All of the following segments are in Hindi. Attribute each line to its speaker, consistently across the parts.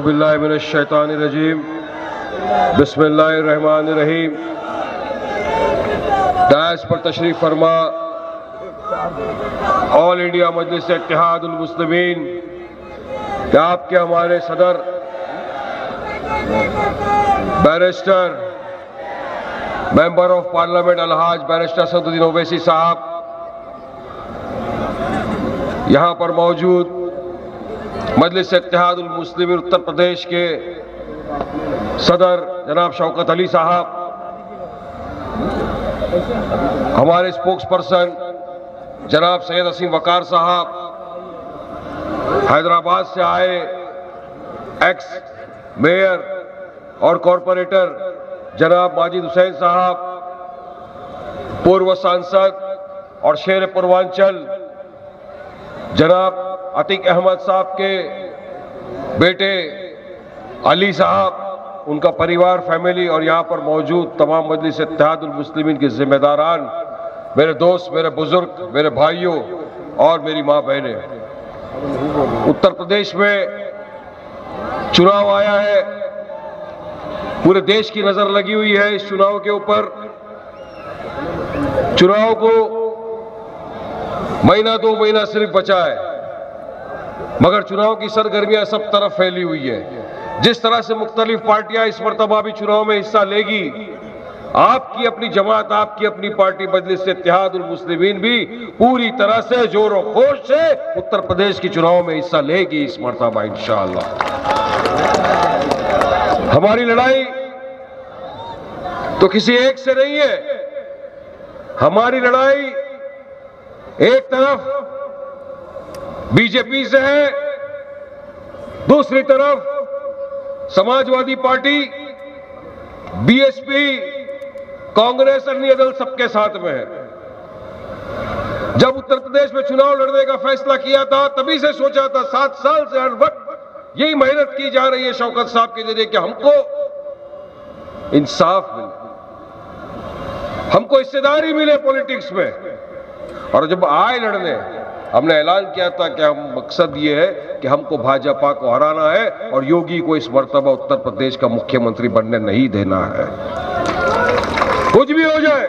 Speaker 1: औज़ुबिल्लाहि मिनश्शैतानिर्रजीम बिस्मिल्लाहिर्रहमानिर्रहीम। डायस पर तशरीफ फरमा ऑल इंडिया मजलिस इत्तेहादुल मुस्लिमीन के आपके हमारे सदर बैरिस्टर मेंबर ऑफ पार्लियामेंट अलहाज बैरिस्टर असदुद्दीन ओवैसी साहब, यहाँ पर मौजूद मजलिस इत्तेहादुल मुस्लिमीन उत्तर प्रदेश के सदर जनाब शौकत अली साहब, हमारे स्पोक्स पर्सन जनाब सैयद असीम वकार साहब, हैदराबाद से आए एक्स मेयर और कॉरपोरेटर जनाब माजिद हुसैन साहब, पूर्व सांसद और शेर पूर्वांचल जनाब अतीक अहमद साहब के बेटे अली साहब, उनका परिवार, फैमिली और यहाँ पर मौजूद तमाम मजलिस इत्तेहादुल मुस्लिमीन के जिम्मेदारान, मेरे दोस्त, मेरे बुजुर्ग, मेरे भाइयों और मेरी माँ बहनें। उत्तर प्रदेश में चुनाव आया है, पूरे देश की नजर लगी हुई है इस चुनाव के ऊपर। चुनाव को महीना 2 महीना सिर्फ बचा है, मगर चुनाव की सरगर्मियां सब तरफ फैली हुई है। जिस तरह से मुख्तलिफ पार्टियां इस मर्तबा भी चुनाव में हिस्सा लेगी, आपकी अपनी जमात, आपकी अपनी पार्टी मजलिस इत्तेहादुल मुस्लिमीन भी पूरी तरह से जोरों खोश से उत्तर प्रदेश की चुनाव में हिस्सा लेगी इस मर्तबा इंशाअल्लाह। हमारी लड़ाई तो किसी एक से नहीं है, हमारी लड़ाई एक तरफ बीजेपी से है, दूसरी तरफ समाजवादी पार्टी, बीएसपी, कांग्रेस, अन्य दल सबके साथ में है। जब उत्तर प्रदेश में चुनाव लड़ने का फैसला किया था, तभी से सोचा था, 7 साल से हर वक्त यही मेहनत की जा रही है शौकत साहब के जरिए कि हमको इंसाफ मिले, हमको हिस्सेदारी मिले पॉलिटिक्स में। और जब आए लड़ने, हमने ऐलान किया था कि हम मकसद ये है कि हमको भाजपा को हराना है और योगी को इस मर्तबा उत्तर प्रदेश का मुख्यमंत्री बनने नहीं देना है। कुछ भी हो जाए,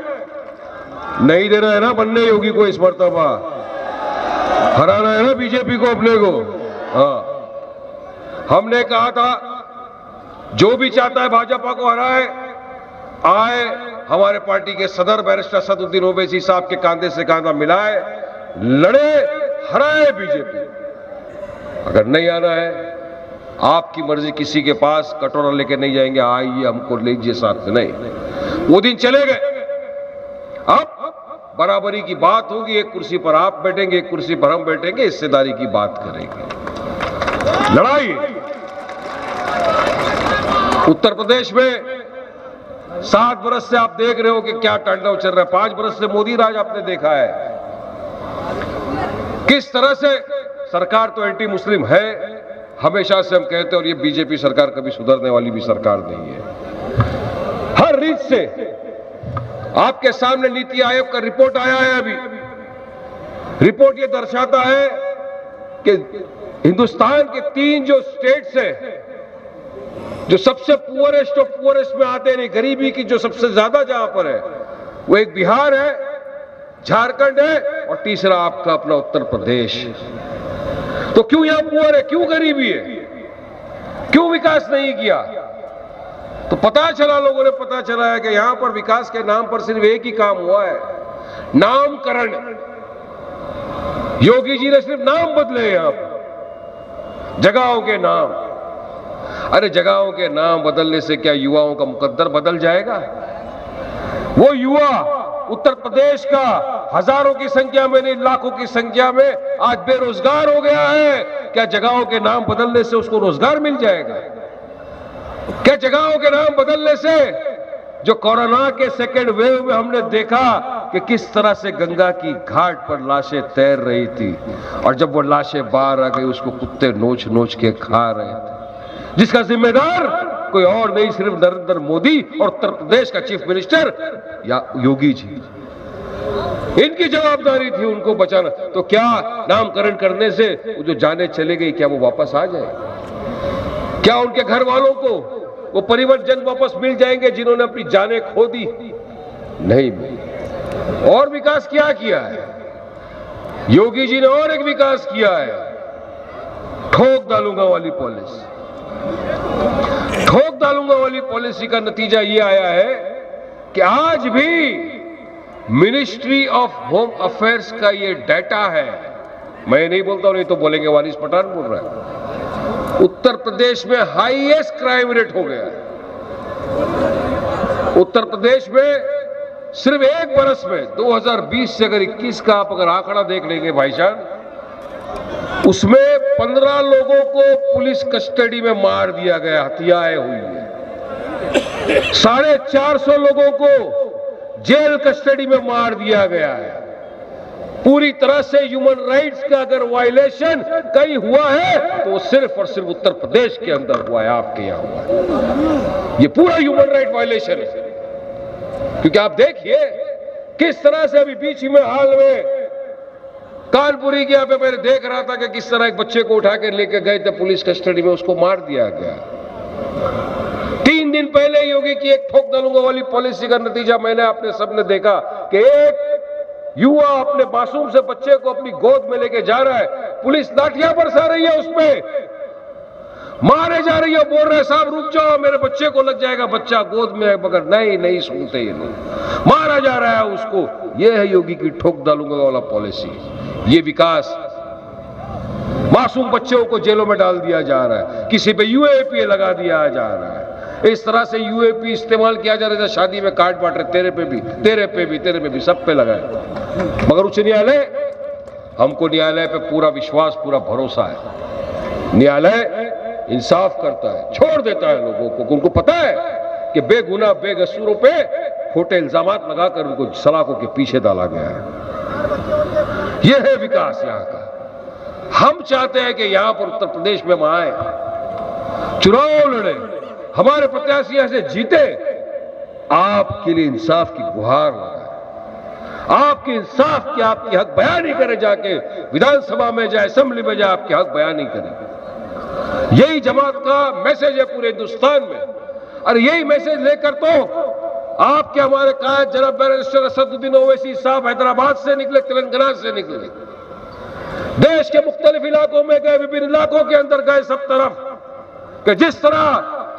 Speaker 1: नहीं देना है ना बनने योगी को इस मर्तबा, हराना है ना बीजेपी को, अपने को। हाँ, हमने कहा था जो भी चाहता है भाजपा को हराए, आए हमारे पार्टी के सदर बैरिस्टर असदुद्दीन ओवैसी साहब के कांधे से कांधा मिलाए, लड़े, हराए बीजेपी। अगर नहीं आना है, आपकी मर्जी, किसी के पास कटोरा लेके नहीं जाएंगे, आइए हमको लीजिए साथ में, नहीं, वो दिन चले गए। अब बराबरी की बात होगी, एक कुर्सी पर आप बैठेंगे, एक कुर्सी पर हम बैठेंगे, हिस्सेदारी की बात करेंगे। लड़ाई उत्तर प्रदेश में 7 बरस से आप देख रहे हो कि क्या तांडव चल रहा है। 5 बरस से मोदी राज आपने देखा है, किस तरह से सरकार तो एंटी मुस्लिम है, हमेशा से हम कहते हैं, और ये बीजेपी सरकार कभी सुधरने वाली भी सरकार नहीं है। हर रीत से आपके सामने नीति आयोग का रिपोर्ट आया है अभी। रिपोर्ट ये दर्शाता है कि हिंदुस्तान के 3 जो स्टेट्स हैं, जो सबसे पुअरेस्ट ऑफ पुअरेस्ट में आते हैं, गरीबी की जो सबसे ज्यादा जहां पर है, वो एक बिहार है, झारखंड है और तीसरा आपका अपना उत्तर प्रदेश। तो क्यों यहां पुअर है, क्यों गरीबी है, क्यों विकास नहीं किया? तो पता चला, लोगों ने पता चला है कि यहां पर विकास के नाम पर सिर्फ एक ही काम हुआ है, नामकरण। योगी जी ने सिर्फ नाम बदले हैं, आप जगहों के नाम। अरे जगहों के नाम बदलने से क्या युवाओं का मुकद्दर बदल जाएगा? वो युवा उत्तर प्रदेश का हजारों की संख्या में नहीं, लाखों की संख्या में आज बेरोजगार हो गया है। क्या जगहों के नाम बदलने से उसको रोजगार मिल जाएगा? क्या जगहों के नाम बदलने से, जो कोरोना के सेकेंड वेव में हमने देखा कि किस तरह से गंगा की घाट पर लाशें तैर रही थी, और जब वो लाशें बाहर आ गई, उसको कुत्ते नोच नोच के खा रहे थे, जिसका जिम्मेदार कोई और नहीं, सिर्फ नरेंद्र मोदी और उत्तर प्रदेश का चीफ मिनिस्टर या योगी जी। इनकी जवाबदारी थी उनको बचाना। तो क्या नामकरण करने से वो जो जाने चले गई, क्या वो वापस आ जाए? क्या उनके घर वालों को वो परिवारजन वापस मिल जाएंगे जिन्होंने अपनी जानें खो दी? नहीं। और विकास क्या किया है योगी जी ने? और एक विकास किया है, ठोक डालूंगा वाली पॉलिसी। ठोक डालूंगा वाली पॉलिसी का नतीजा यह आया है कि आज भी मिनिस्ट्री ऑफ होम अफेयर्स का ये डाटा है, मैं नहीं बोलता हूं, नहीं तो बोलेंगे वारिस पठान बोल रहा है, उत्तर प्रदेश में हाईएस्ट क्राइम रेट हो गया है। उत्तर प्रदेश में सिर्फ एक बरस में 2020 से अगर 21 का आप अगर आंकड़ा देख लेंगे भाईजान, उसमें 15 लोगों को पुलिस कस्टडी में मार दिया गया, हत्याएं हुई है। 450 लोगों को जेल कस्टडी में मार दिया गया है। पूरी तरह से ह्यूमन राइट्स का अगर वायलेशन कहीं हुआ है तो सिर्फ और सिर्फ उत्तर प्रदेश के अंदर हुआ है, आपके यहां हुआ है। ये पूरा ह्यूमन राइट वायलेशन है। क्योंकि आप देखिए किस तरह से अभी बीच में हाल में कानपुरी के यहां पे मैंने देख रहा था कि किस तरह एक बच्चे को उठा के लेके गए थे पुलिस कस्टडी में, उसको मार दिया गया। 3 दिन पहले योगी की एक ठोक डालूंगा वाली पॉलिसी का नतीजा मैंने अपने सबने देखा कि एक युवा अपने मासूम से बच्चे को अपनी गोद में लेके जा रहा है, पुलिस लाठियां बरसा रही है, उसमें मारे जा रही है, बोल रहे साहब रुक जाओ मेरे बच्चे को लग जाएगा, बच्चा गोद में है, मगर नहीं सुनते, ये नहीं, मारा जा रहा है उसको। ये है योगी की ठोक डालूंगा वाला पॉलिसी। ये विकास, मासूम बच्चों को जेलों में डाल दिया जा रहा है, किसी पे यूएपी लगा दिया जा रहा है, इस तरह से यूएपी इस्तेमाल किया जा रहा है। शादी में कार्ड बांट रहे, तेरे पे भी, तेरे पे भी, तेरे पे भी, सब पे लगाए। मगर उच्च न्यायालय, हमको न्यायालय पे पूरा विश्वास, पूरा भरोसा है। न्यायालय इंसाफ करता है, छोड़ देता है लोगों को। उनको पता है कि बेगुनाह बेकसूरों पे खोटे इल्जामात लगाकर उनको सलाखों के पीछे डाला गया है। यह है विकास यहां का। हम चाहते हैं कि यहां पर उत्तर प्रदेश में हम आए, चुनाव लड़े, हमारे प्रत्याशी यहां से जीते, आपके लिए इंसाफ की गुहार लगाए, आपके इंसाफ की, आपकी हक बयानी करे, जाके विधानसभा में जाए, असेंबली में जाए, आपके हक बयानी करें। यही जमात का मैसेज है पूरे हिंदुस्तान में। और यही मैसेज लेकर तो आपके हमारे कायद जनाब बैरिस्टर असदुद्दीन ओवैसी साहब हैदराबाद से निकले, तेलंगाना से निकले, देश के मुख्तलिफ इलाकों में गए, विभिन्न इलाकों के अंदर गए, सब तरफ, कि जिस तरह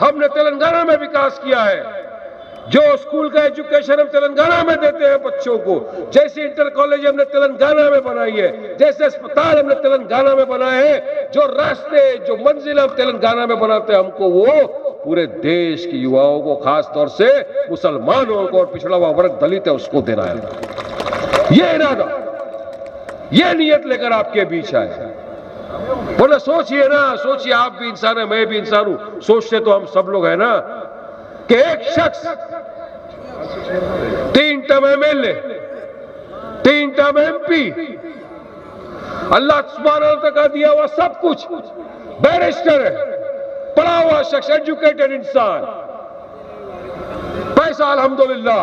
Speaker 1: हमने तेलंगाना में विकास किया है, जो स्कूल का एजुकेशन हम तेलंगाना में देते हैं बच्चों को, जैसे इंटर कॉलेज हमने तेलंगाना में बनाई है, जैसे अस्पताल हमने तेलंगाना में बनाए हैं, जो रास्ते, जो मंजिल हम तेलंगाना में बनाते हैं, हमको वो पूरे देश के युवाओं को, खास तौर से मुसलमानों को और पिछड़ा हुआ वर्ग दलित है उसको देना है। ये इरादा, ये नियत लेकर आपके बीच आए। बोले सोचिए ना, सोचिए, आप भी इंसान है, मैं भी इंसान हूं, सोचते तो हम सब लोग हैं ना, कि एक शख्स 3 टर्म एमएलए, 3 टर्म एमपी, अल्लाह सुब्हानहू तक का दिया हुआ सब कुछ, बैरिस्टर है, पढ़ा हुआ शख्स, एजुकेटेड इंसान, पैसा अल्हम्दुलिल्लाह,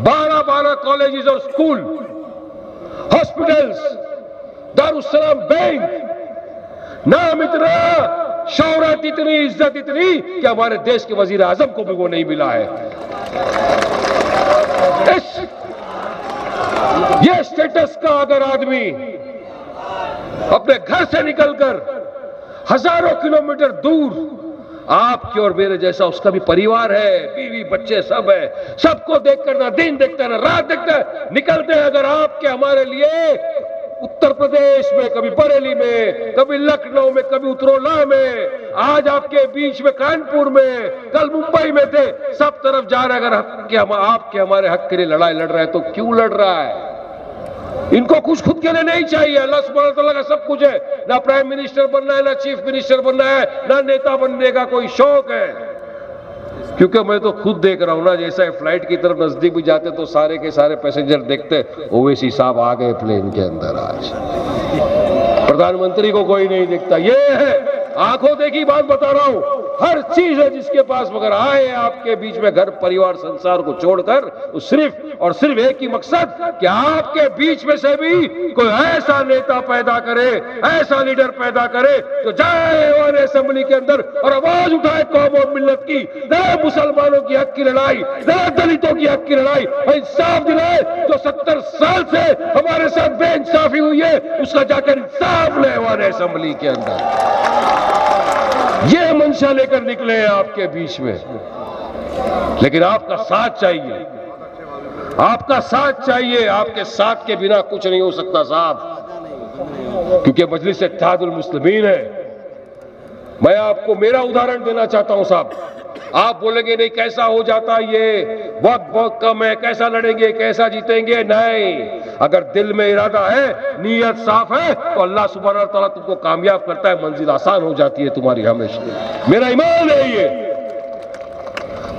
Speaker 1: 12 कॉलेजेस और स्कूल, हॉस्पिटल्स, दारुस्सलाम बैंक, नाम इतना, शौहरत इतनी, इज्जत इतनी कि हमारे देश के वजीर आजम को भी वो नहीं मिला है। ये स्टेटस का अगर आदमी अपने घर से निकलकर हजारों किलोमीटर दूर, आपके और मेरे जैसा उसका भी परिवार है, बीवी बच्चे सब है, सबको देखकर ना दिन देखता है ना रात देखता है, निकलते हैं अगर आपके हमारे लिए उत्तर प्रदेश में, कभी बरेली में, कभी लखनऊ में, कभी उतरौला में, आज आपके बीच में कानपुर में, कल मुंबई में थे, सब तरफ जा रहे। अगर आपके हमारे हक के लिए लड़ाई लड़ रहा है तो क्यों लड़ रहा है? इनको कुछ खुद के लिए नहीं चाहिए, अल्लाह सुब्हानहू तआला का सब कुछ है, ना प्राइम मिनिस्टर बनना है, ना चीफ मिनिस्टर बनना है, ना नेता बनने का कोई शौक है। क्योंकि मैं तो खुद देख रहा हूं ना, जैसा फ्लाइट की तरफ नजदीक भी जाते तो सारे के सारे पैसेंजर देखते, ओवैसी साहब आ गए प्लेन के अंदर, आज प्रधानमंत्री को कोई नहीं दिखता। ये है आंखों देखी बात बता रहा हूं, हर चीज है जिसके पास, मगर आए आपके बीच में घर परिवार संसार को छोड़कर तो सिर्फ और सिर्फ एक ही मकसद कि आपके बीच में से भी कोई ऐसा नेता पैदा करे, ऐसा लीडर पैदा करे जो जाए और असेंबली के अंदर और आवाज उठाए कौम और मिल्लत की, न मुसलमानों की हक की लड़ाई, न दलितों की हक की लड़ाई, इंसाफ दिलाए। जो 70 साल से हमारे साथ बेइंसाफी हुई है उसका जाकर इंसाफ ले असेंबली के अंदर। ये मंशा लेकर निकले हैं आपके बीच में, लेकिन आपका साथ चाहिए, आपका साथ चाहिए। आपके साथ के बिना कुछ नहीं हो सकता साहब, क्योंकि मजलिस इत्तेहादुल मुस्लिमीन है। मैं आपको मेरा उदाहरण देना चाहता हूं साहब। आप बोलेंगे नहीं कैसा हो जाता, ये वक्त बहुत कम है, कैसा लड़ेंगे, कैसा जीतेंगे। नहीं, अगर दिल में इरादा है, नीयत साफ है तो अल्लाह सुब्हानहू व तआला तुमको कामयाब करता है, मंजिल आसान हो जाती है तुम्हारी हमेशा। मेरा ईमान है ये।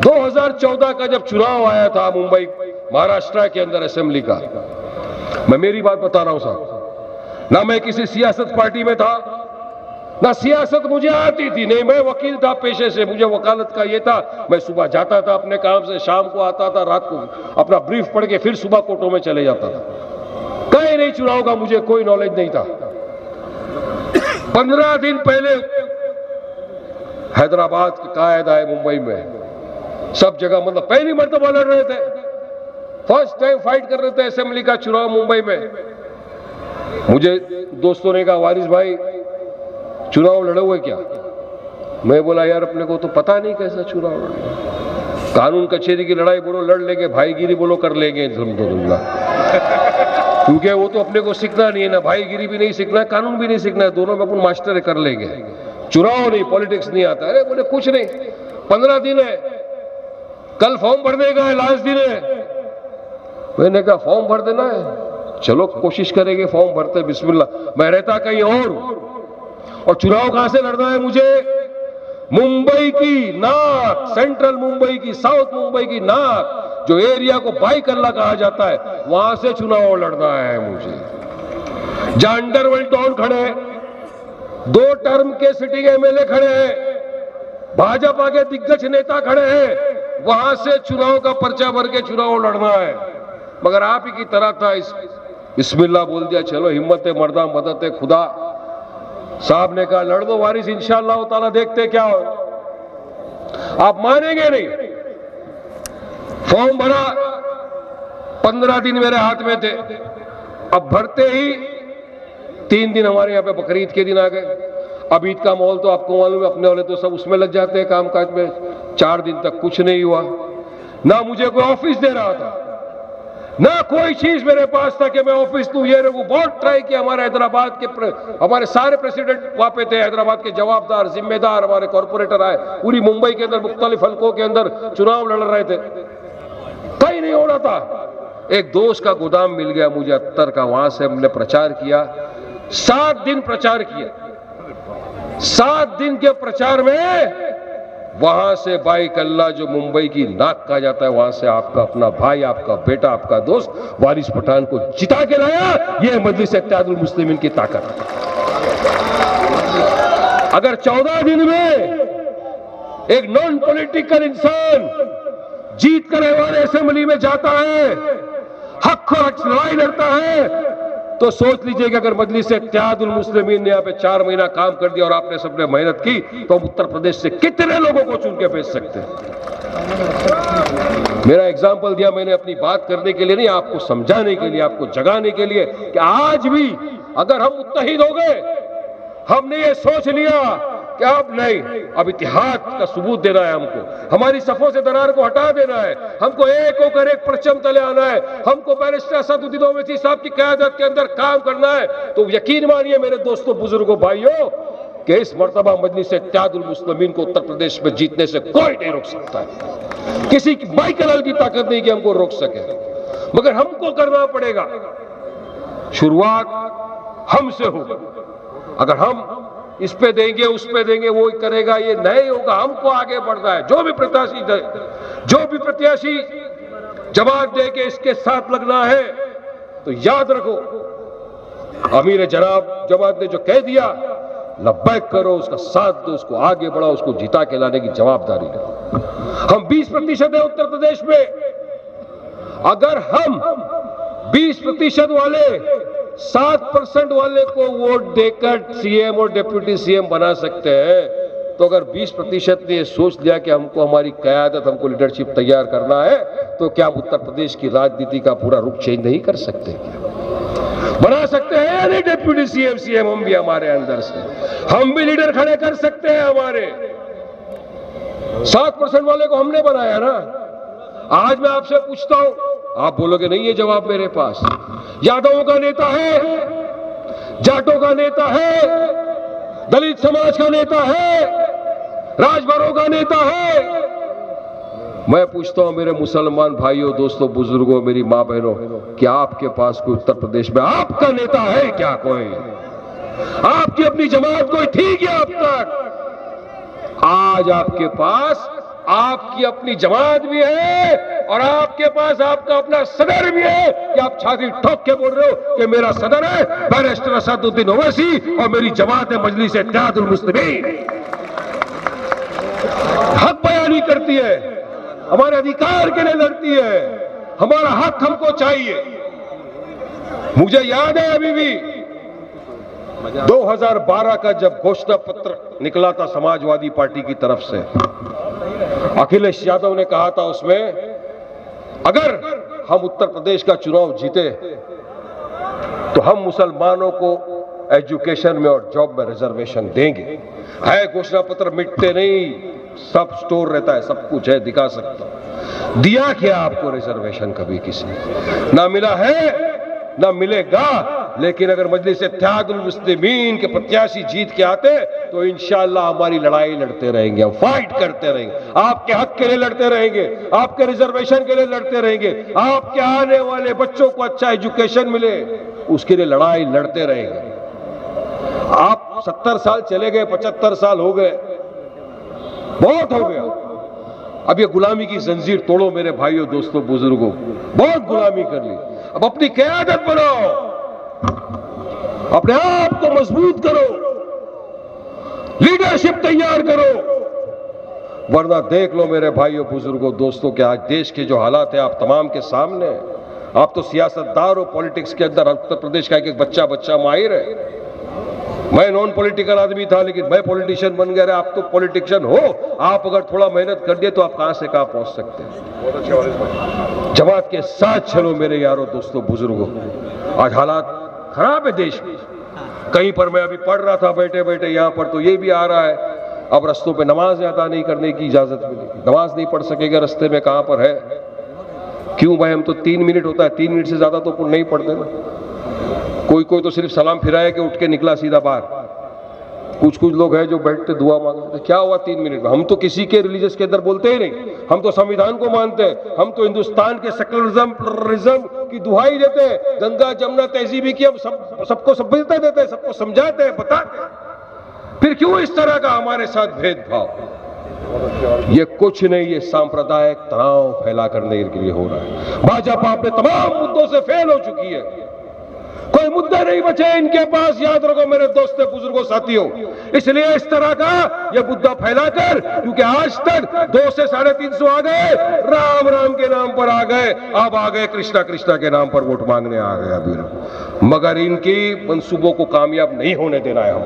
Speaker 1: 2014 का जब चुनाव आया था मुंबई महाराष्ट्र के अंदर असेंबली का, मैं मेरी बात बता रहा हूं साहब, ना मैं किसी सियासत पार्टी में था, ना सियासत मुझे आती थी, नहीं मैं वकील था पेशे से, मुझे वकालत का ये था। मैं सुबह जाता था अपने काम से, शाम को आता था, रात को अपना ब्रीफ पढ़ के फिर सुबह कोर्टों में चले जाता था। कहीं नहीं चुनाव का मुझे कोई नॉलेज नहीं था। 15 दिन पहले हैदराबाद के कायद आए मुंबई में, सब जगह मतलब पहली मर्तबा लड़ रहे थे, फर्स्ट टाइम फाइट कर रहे थे असेंबली का चुनाव मुंबई में। मुझे दोस्तों ने कहा वारिस भाई चुनाव लड़े हुए क्या? मैं बोला यार अपने को तो पता नहीं कैसा चुनाव लड़े, कानून कचहरी की लड़ाई बोलो लड़ लेंगे, भाईगिरी बोलो कर लेंगे धुमधुमला, क्योंकि वो तो अपने को सीखना नहीं है ना, भाईगिरी भी नहीं सीखना है, कानून भी नहीं सीखना है, दोनों में अपन मास्टर कर लेंगे, चुनाव नहीं, पॉलिटिक्स नहीं आता। अरे बोले कुछ नहीं, 15 दिन है, कल फॉर्म भरने का है, लास्ट दिन है। मैंने कहा फॉर्म भर देना है, चलो कोशिश करेंगे, फॉर्म भरते बिस्मिल्लाह। मैं रहता कहीं और चुनाव कहां से लड़ना है मुझे? मुंबई की नाक, सेंट्रल मुंबई की, साउथ मुंबई की नाक, जो एरिया को बाई कल्ला कहा जाता है, वहां से चुनाव लड़ना है मुझे। जहां अंडरवर्ल्ड डॉन खड़े हैं, 2 टर्म के सिटिंग एमएलए खड़े हैं, भाजपा के दिग्गज नेता खड़े हैं, वहां से चुनाव का पर्चा भर के चुनाव लड़ना है। मगर आप ही की तरह था, बिस्मिल्लाह बोल दिया, चलो हिम्मत है मर्दा, मदद है खुदा। साहब ने कहा लड़ दो वारिस, इंशाअल्लाह ताला देखते क्या हो। आप मानेंगे नहीं, फॉर्म भरा, 15 दिन मेरे हाथ में थे। अब भरते ही 3 दिन हमारे यहाँ पे बकरीद के दिन आ गए। अब ईद का माहौल तो आपको मालूम है, अपने वाले तो सब उसमें लग जाते हैं कामकाज में। 4 दिन तक कुछ नहीं हुआ, ना मुझे कोई ऑफिस दे रहा था, ना कोई चीज मेरे पास था कि मैं ऑफिस दूं। ये वो बहुत ट्राई किया, हमारे हैदराबाद के हमारे सारे प्रेसिडेंट वहां पे थे, हैदराबाद के जवाबदार जिम्मेदार हमारे कॉर्पोरेटर आए, पूरी मुंबई के अंदर मुख्तलिफ हल्कों के अंदर चुनाव लड़ रहे थे, कहीं नहीं हो रहा था। एक दोस्त का गोदाम मिल गया मुझे अत्तर का, वहां से हमने प्रचार किया, 7 दिन प्रचार किया। 7 दिन के प्रचार में वहां से बाई कल्ला, जो मुंबई की नाक कहा जाता है, वहां से आपका अपना भाई, आपका बेटा, आपका दोस्त वारिस पठान को जिता के लाया। यह मजलिस इत्तेहादुल मुस्लिमीन की ताकत। अगर 14 दिन में एक नॉन पॉलिटिकल इंसान जीत कर हमारे असेंबली में जाता है, हक और हक लड़ाई लड़ता है, तो सोच लीजिए कि अगर मजलिस इत्तेहादुल मुस्लिमीन ने यहाँ पे 4 महीना काम कर दिया और आपने सबने मेहनत की, तो हम उत्तर प्रदेश से कितने लोगों को चुन के भेज सकते हैं। मेरा एग्जाम्पल दिया मैंने अपनी बात करने के लिए नहीं, आपको समझाने के लिए, आपको जगाने के लिए कि आज भी अगर हम मुत्तहिद हो गए, हमने ये सोच लिया कि अब नहीं, अब इतिहाद का सबूत देना है हमको, हमारी सफों से दरार को हटा देना है, हमको एक होकर एक परचम तले आना है, हमको बैरिस्टर असदुद्दीन ओवैसी साहब की क़यादत के अंदर काम करना है। तो यकीन मानिए मेरे दोस्तों, बुजुर्गों, भाइयों, कि इस मर्तबा मजलिस इत्तेहादुल मुस्लिमीन को उत्तर प्रदेश में जीतने से कोई नहीं रोक सकता है। किसी की बाईकलाल की ताकत नहीं कि हमको रोक सके, मगर हमको करना पड़ेगा। शुरुआत हमसे होगा। अगर हम इस पे देंगे, उस पे देंगे, वो करेगा, ये नहीं होगा। हमको आगे बढ़ना है। जो भी प्रत्याशी जमात दे के इसके साथ लगना है, तो याद रखो अमीर जनाब जमात ने जो कह दिया, लब्बैक करो, उसका साथ दो, उसको आगे बढ़ाओ, उसको जिता के लाने की जवाबदारी लो। हम 20% है उत्तर प्रदेश में। अगर हम 20% वाले 7% वाले को वोट देकर सीएम और डिप्टी सीएम बना सकते हैं, तो अगर 20% ने सोच लिया कि हमको हमारी क़यादत, हमको लीडरशिप तैयार करना है, तो क्या हम उत्तर प्रदेश की राजनीति का पूरा रुख चेंज नहीं कर सकते? बना सकते हैं या नहीं डिप्टी सीएम हम भी हमारे अंदर से, हम भी लीडर खड़े कर सकते हैं। हमारे 7% वाले को हमने बनाया ना। आज मैं आपसे पूछता हूं, आप बोलोगे नहीं ये जवाब मेरे पास। यादवों का नेता है, जाटों का नेता है, दलित समाज का नेता है, राजभरों का नेता है। मैं पूछता हूं मेरे मुसलमान भाइयों, दोस्तों, बुजुर्गों, मेरी मां बहनों, क्या आपके पास कोई उत्तर प्रदेश में आपका नेता है क्या? कोई आपकी अपनी जमात कोई थी क्या अब तक? आज आपके पास आपकी अपनी जमात भी है और आपके पास आपका अपना सदर भी है कि आप छाती ठोक के बोल रहे हो कि मेरा सदर है बैरिस्टर असदुद्दीन ओवैसी और मेरी जमात है मजलिस इत्तेहादुल मुस्लिमीन। हक बयानी करती है, हमारे अधिकार के लिए लड़ती है, हमारा हक हमको चाहिए। मुझे याद है अभी भी 2012 का जब घोषणा पत्र निकला था समाजवादी पार्टी की तरफ से, अखिलेश यादव ने कहा था उसमें, अगर हम उत्तर प्रदेश का चुनाव जीते तो हम मुसलमानों को एजुकेशन में और जॉब में रिजर्वेशन देंगे। है घोषणा पत्र मिटते नहीं, सब स्टोर रहता है, सब कुछ है, दिखा सकता। दिया क्या आपको रिजर्वेशन? कभी किसी ना मिला है ना मिलेगा। लेकिन अगर मजलिस इत्तेहादुल मुस्लिमीन के प्रत्याशी जीत के आते तो इंशाअल्लाह हमारी लड़ाई लड़ते रहेंगे, हम फाइट करते रहेंगे, आपके हक के लिए लड़ते रहेंगे, आपके रिजर्वेशन के लिए लड़ते रहेंगे, आपके आने वाले बच्चों को अच्छा एजुकेशन मिले उसके लिए लड़ाई लड़ते रहेंगे। आप 70 साल चले गए, 75 साल हो गए, बहुत हो गया। अब ये गुलामी की जंजीर तोड़ो मेरे भाइयों, दोस्तों, बुजुर्गों, बहुत गुलामी कर ली। अब अपनी क़यादत बनाओ, अपने आप को मजबूत करो, लीडरशिप तैयार करो। वरना देख लो मेरे भाइयों, बुजुर्गों, दोस्तों, कि आज देश के जो हालात है आप तमाम के सामने हैं। आप तो सियासतदार हो, पॉलिटिक्स के अंदर उत्तर प्रदेश का एक बच्चा माहिर है। मैं नॉन पॉलिटिकल आदमी था लेकिन मैं पॉलिटिशियन बन गया। आप तो पॉलिटिशियन हो, आप अगर थोड़ा मेहनत कर दिए तो आप कहां से कहां पहुंच सकते हैं। जमात के साथ चलो मेरे यारों, दोस्तों, बुजुर्गों। आज हालात खराब है देश में। कहीं पर मैं अभी पढ़ रहा था बैठे बैठे, यहां पर तो ये भी आ रहा है, अब रस्तों पे नमाज अदा नहीं करने की इजाजत मिलेगी। नमाज नहीं पढ़ सकेगा रस्ते में, कहां पर है? क्यों भाई? हम तो 3 मिनट होता है, 3 मिनट से ज्यादा तो नहीं पढ़ते ना। कोई तो सिर्फ सलाम फिराया कि उठ के निकला सीधा बाहर। कुछ लोग हैं जो बैठते दुआ मांगते, क्या हुआ 3 मिनट में? हम तो किसी के रिलीजियस के अंदर बोलते ही नहीं, हम तो संविधान को मानते हैं, हम तो हिंदुस्तान के सेकुलरिज्म प्लुरलिज्म की दुहाई देते हैं, गंगा जमुना तहजीबी की हम सबको सभ्यता देते हैं, सबको समझाते हैं, बताते हैं। फिर क्यों इस तरह का हमारे साथ भेदभाव? ये कुछ नहीं, ये सांप्रदायिक तनाव फैला करने के लिए हो रहा है। भाजपा अपने तमाम मुद्दों से फेल हो चुकी है, कोई मुद्दे नहीं बचे इनके पास, याद रखो मेरे दोस्तों, बुजुर्गों, साथियों। इसलिए इस तरह का ये मुद्दा फैलाकर, क्योंकि आज तक 200 से 350 आ गए, राम राम के नाम पर आ गए, अब आ गए कृष्णा कृष्णा के नाम पर वोट मांगने आ गए अभी। मगर इनकी मंसूबों को कामयाब नहीं होने देना है हम।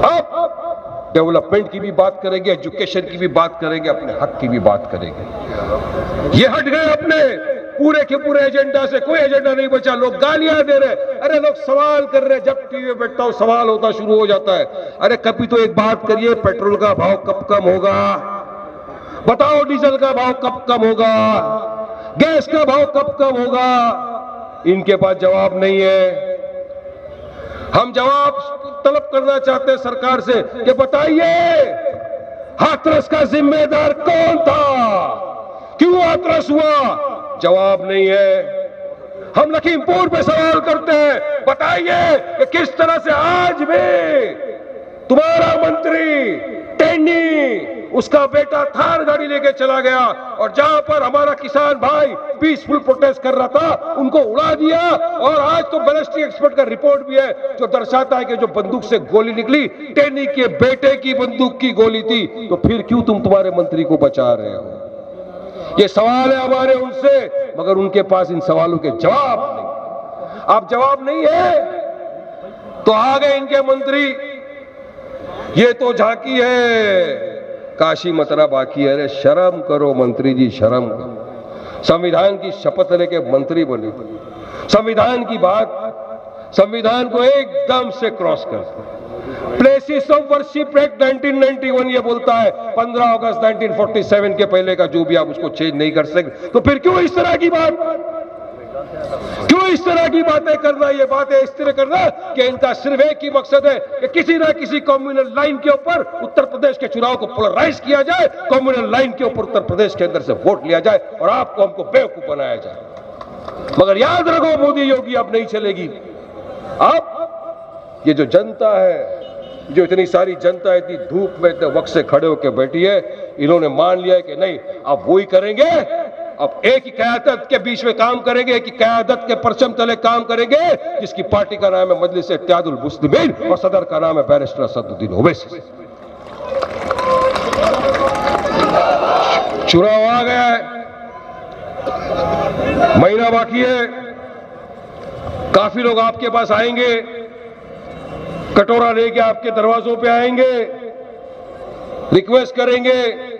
Speaker 1: अब डेवलपमेंट की भी बात करेंगे, एजुकेशन की भी बात करेंगे, अपने हक की भी बात करेंगे। ये हट गए अपने पूरे के पूरे एजेंडा से, कोई एजेंडा नहीं बचा। लोग गालियां दे रहे, अरे लोग सवाल कर रहे। जब टीवी में बैठता हूं सवाल होता शुरू हो जाता है, अरे कभी तो एक बात करिए, पेट्रोल का भाव कब कम होगा? बताओ, डीजल का भाव कब कम होगा? गैस का भाव कब कम होगा? इनके पास जवाब नहीं है। हम जवाब तलब करना चाहते हैं सरकार से कि बताइए, हाथरस का जिम्मेदार कौन था? क्यों हाथरस हुआ? जवाब नहीं है। हम लखीमपुर पे सवाल करते हैं, बताइए कि किस तरह से आज भी तुम्हारा मंत्री टेन्नी उसका बेटा थार गाड़ी लेके चला गया और जहां पर हमारा किसान भाई पीसफुल प्रोटेस्ट कर रहा था उनको उड़ा दिया। और आज तो बैलिस्टिक एक्सपर्ट का रिपोर्ट भी है जो दर्शाता है कि जो बंदूक से गोली निकली टेन्नी के बेटे की बंदूक की गोली थी। तो फिर क्यों तुम तुम्हारे मंत्री को बचा रहे हो? ये सवाल है हमारे उनसे, मगर उनके पास इन सवालों के जवाब नहीं। आप जवाब नहीं है तो आ गए इनके मंत्री, ये तो झांकी है, काशी मथुरा बाकी है। अरे शर्म करो मंत्री जी, शर्म करो। संविधान की शपथ लेके मंत्री बने, संविधान की बात, संविधान को एकदम से क्रॉस कर। प्लेसेस ऑफ वर्शिप एक्ट 1991 ये बोलता है 15 अगस्त 1947 के पहले का जो भी आप उसको चेंज नहीं कर सकते। तो फिर क्यों इस तरह की बात, क्यों इस तरह की बातें करना? ये बातें इस तरह करना कि इनका सिर्फ एक ही मकसद है कि किसी ना किसी कम्युनल लाइन के ऊपर उत्तर प्रदेश के चुनाव को पोलराइज किया जाए, कम्युनल लाइन के ऊपर उत्तर प्रदेश के अंदर से वोट लिया जाए और आपको हमको बेवकूफ बनाया जाए। मगर याद रखो मोदी योगी अब नहीं चलेगी। अब ये जो जनता है, जो इतनी सारी जनता इतनी धूप में इतने वक्त से खड़े होकर बैठी है, इन्होंने मान लिया है कि नहीं अब वो ही करेंगे। अब एक ही क़यादत के बीच में काम करेंगे, एक ही क़यादत के परचम तले काम करेंगे, जिसकी पार्टी का नाम है मजलिस इत्तेहादुल मुस्लिमीन और सदर का नाम है बैरिस्टर असदुद्दीन ओवैसी। चुनाव आ गया है, महीना बाकी है, काफी लोग आपके पास आएंगे, कटोरा लेके आपके दरवाजों पे आएंगे, रिक्वेस्ट करेंगे।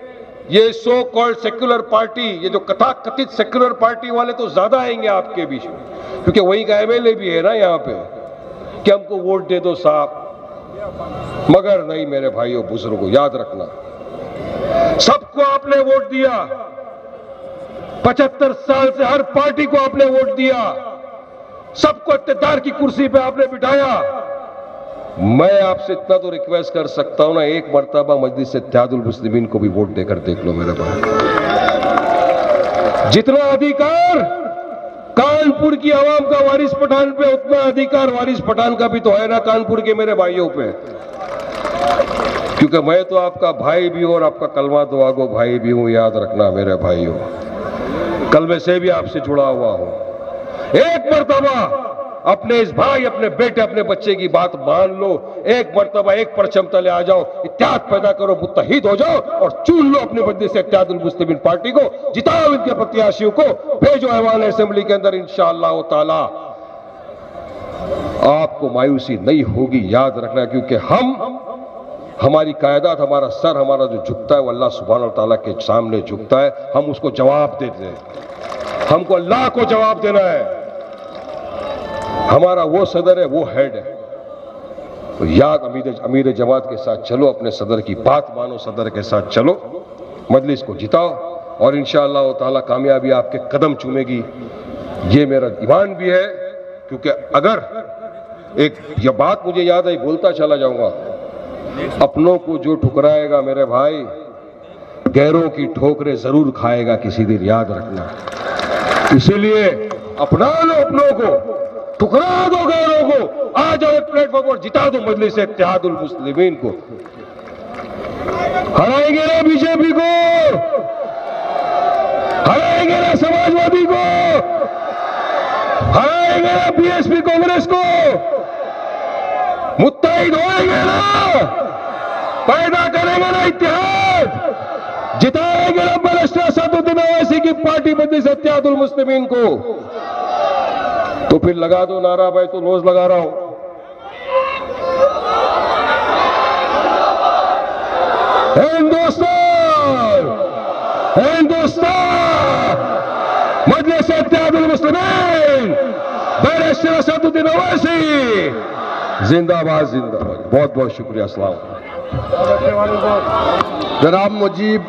Speaker 1: ये सो कॉल्ड सेक्युलर पार्टी, ये जो कथित सेक्युलर पार्टी वाले तो ज्यादा आएंगे आपके बीच में, क्योंकि वही का एमएलए भी है ना यहाँ पे, कि हमको वोट दे दो साहब। मगर नहीं मेरे भाइयों बुजुर्गों, याद रखना, सबको आपने वोट दिया, 75 साल से हर पार्टी को आपने वोट दिया, सबको इत्तेदार की कुर्सी पे आपने बिठाया। मैं आपसे इतना तो रिक्वेस्ट कर सकता हूं ना, एक मर्तबा मजलिस इत्तेहादुल मुस्लिमीन को भी वोट देकर देख लो मेरे भाई। जितना अधिकार कानपुर की आवाम का वारिस पठान पे, उतना अधिकार वारिस पठान का भी तो है ना कानपुर के मेरे भाइयों पे। क्योंकि मैं तो आपका भाई भी हूं और आपका कलमा दुआगो भाई भी हूं, याद रखना मेरे भाइयों, कलमे से भी आपसे जुड़ा हुआ हूं। एक मर्तबा अपने इस भाई, अपने बेटे, अपने बच्चे की बात मान लो, एक मर्तबा एक परचम तले आ जाओ, इत्तेहाद पैदा करो, मुत्तहिद हो जाओ और चुन लो अपने मजलिस इत्तेहादुल मुस्लिमीन पार्टी को, जिताओ इनके प्रत्याशियों को, भेजो ऐवान असेंबली के अंदर, इंशाअल्लाह ताला आपको मायूसी नहीं होगी, याद रखना। क्योंकि हमारी कायदात, हमारा सर, हमारा जो झुकता है वो अल्लाह सुब्हानहू व तआला के सामने झुकता है, हम उसको जवाब देते हैं, हमको अल्लाह को जवाब देना है। हमारा वो सदर है, वो हेड है, तो याद अमीर जमात के साथ चलो, अपने सदर की बात मानो, सदर के साथ चलो, मजलिस को जिताओ और इंशाअल्लाह ताला कामयाबी आपके कदम चूमेगी, ये मेरा ईमान भी है। क्योंकि अगर एक ये बात मुझे याद आई, बोलता चला जाऊंगा, अपनों को जो ठुकराएगा मेरे भाई, गैरों की ठोकरें जरूर खाएगा किसी दिन, याद रखना। इसीलिए अपना लो अपनों को, ठुकरा दो गैरों को, आ जाओ एक प्लेटफॉर्म पर, जिता दो मजलिस इत्तेहादुल मुस्लिमीन को। हराएंगे ना बीजेपी को, हराएंगे ना समाजवादी को, हराएंगे ना बीएसपी कांग्रेस को, मुत्तहिद होएंगे ना, पैदा करेंगे ना इत्तेहाद, जिताएंगे ना बैरिस्टर असदुद्दीन ओवैसी की पार्टी मजलिस इत्तेहादुल मुस्लिमीन को। तो फिर लगा दो नारा, भाई तो रोज लगा रहा हूं, हिंदुस्तान हिंदुस्तान, मजलिस इत्तेहादुल मुस्लिमीन, बैरिस्टर असदुद्दीन ओवैसी जिंदाबाद जिंदाबाद। बहुत बहुत शुक्रिया। अस्सलाम। जनाब मुजीब